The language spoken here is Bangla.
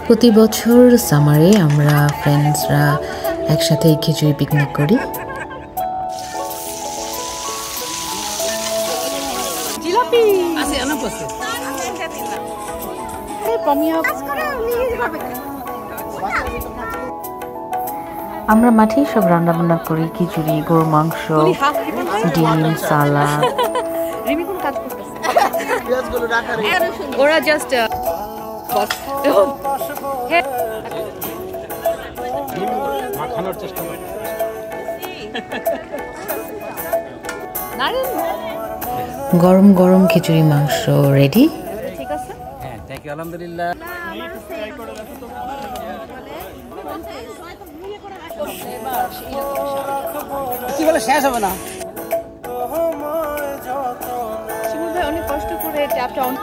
প্রতি বছর সামারে আমরা ফ্রেন্ডসরা একসাথে খিচুড়ি পিকনিক করি। আমরা মাঠেই সব রান্না বান্না করি, খিচুড়ি, গরুর মাংস, ডিম, সালাদ। ওরা জাস্ট মাখানোর চেষ্টা করে। গরম গরম খিচুড়ি মাংস রেডি। ঠিক আছে, হ্যাঁ, থ্যাংক ইউ, আলহামদুলিল্লাহ। কি বলে শেষ হবে না। শিমুল ভাই অনেক কষ্ট করে ট্যাপটা অন